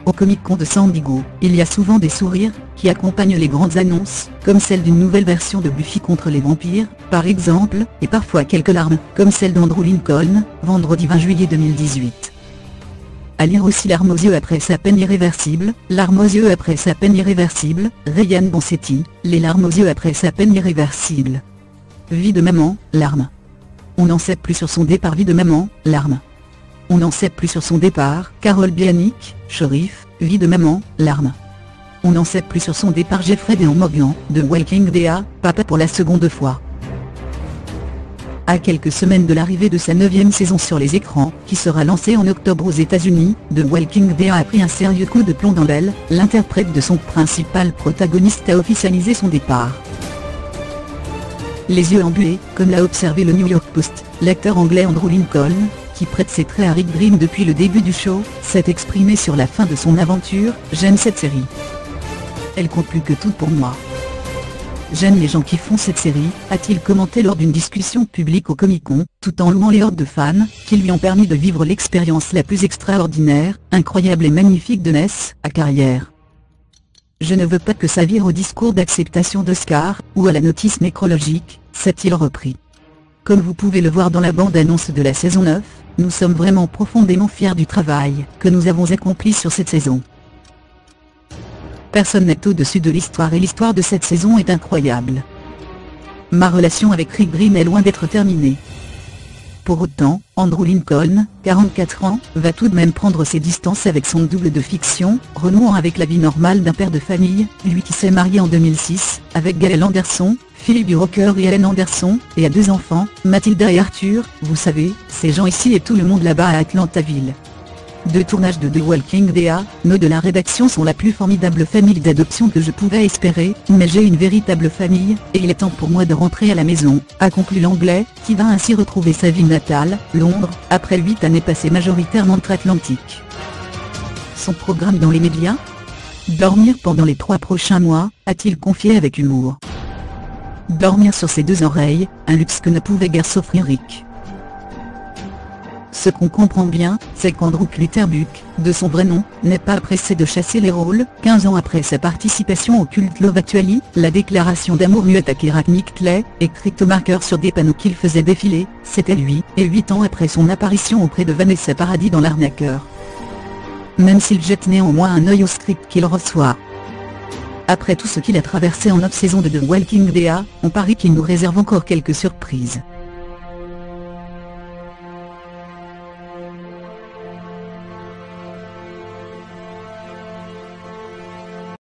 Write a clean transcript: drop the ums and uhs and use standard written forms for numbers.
Au Comic-Con de San Diego, il y a souvent des sourires qui accompagnent les grandes annonces, comme celle d'une nouvelle version de Buffy contre les vampires, par exemple, et parfois quelques larmes, comme celle d'Andrew Lincoln, vendredi 20 juillet 2018. À lire aussi Larmes aux yeux après sa peine irréversible, Larmes aux yeux après sa peine irréversible, Ryan Bonsetti, Les larmes aux yeux après sa peine irréversible. Vie de maman, larmes. On n'en sait plus sur son départ. Vie de maman, larmes. On n'en sait plus sur son départ. Carole Bianic, Sheriff, Vie de maman, larmes. On n'en sait plus sur son départ. Jeffrey Dean Morgan, de Walking Dead, papa pour la seconde fois. À quelques semaines de l'arrivée de sa 9e saison sur les écrans, qui sera lancée en octobre aux États-Unis, The Walking Dead a pris un sérieux coup de plomb dans l'aile. L'interprète de son principal protagoniste a officialisé son départ. Les yeux embués, comme l'a observé le New York Post, l'acteur anglais Andrew Lincoln, qui prête ses traits à Rick Grimes depuis le début du show, s'est exprimé sur la fin de son aventure. J'aime cette série. Elle compte plus que tout pour moi. J'aime les gens qui font cette série, a-t-il commenté lors d'une discussion publique au Comic-Con, tout en louant les hordes de fans, qui lui ont permis de vivre l'expérience la plus extraordinaire, incroyable et magnifique de sa carrière. Je ne veux pas que ça vire au discours d'acceptation d'Oscar, ou à la notice nécrologique, s'est-il repris. Comme vous pouvez le voir dans la bande-annonce de la saison 9, nous sommes vraiment profondément fiers du travail que nous avons accompli sur cette saison. Personne n'est au-dessus de l'histoire et l'histoire de cette saison est incroyable. Ma relation avec Rick Grimes est loin d'être terminée. Pour autant, Andrew Lincoln, 44 ans, va tout de même prendre ses distances avec son double de fiction, renouant avec la vie normale d'un père de famille, lui qui s'est marié en 2006, avec Gail Anderson, fille du rocker et Ellen Anderson, et a 2 enfants, Mathilda et Arthur. Vous savez, ces gens ici et tout le monde là-bas à Atlantaville. De tournage de The Walking Dead, nos de la rédaction sont la plus formidable famille d'adoption que je pouvais espérer, mais j'ai une véritable famille, et il est temps pour moi de rentrer à la maison, a conclu l'anglais, qui va ainsi retrouver sa ville natale, Londres, après 8 années passées majoritairement outre-Atlantique. Son programme dans les médias ? Dormir pendant les 3 prochains mois, a-t-il confié avec humour. Dormir sur ses 2 oreilles, un luxe que ne pouvait guère s'offrir Rick. Ce qu'on comprend bien, c'est qu'Andrew Clutterbuck, de son vrai nom, n'est pas pressé de chasser les rôles. 15 ans après sa participation au culte Love Actually, la déclaration d'amour muette à Keira Knightley, écrite au marqueur sur des panneaux qu'il faisait défiler, c'était lui, et 8 ans après son apparition auprès de Vanessa Paradis dans L'Arnaqueur. Même s'il jette néanmoins un œil au script qu'il reçoit. Après tout ce qu'il a traversé en 9 saisons de The Walking Dead, on parie qu'il nous réserve encore quelques surprises.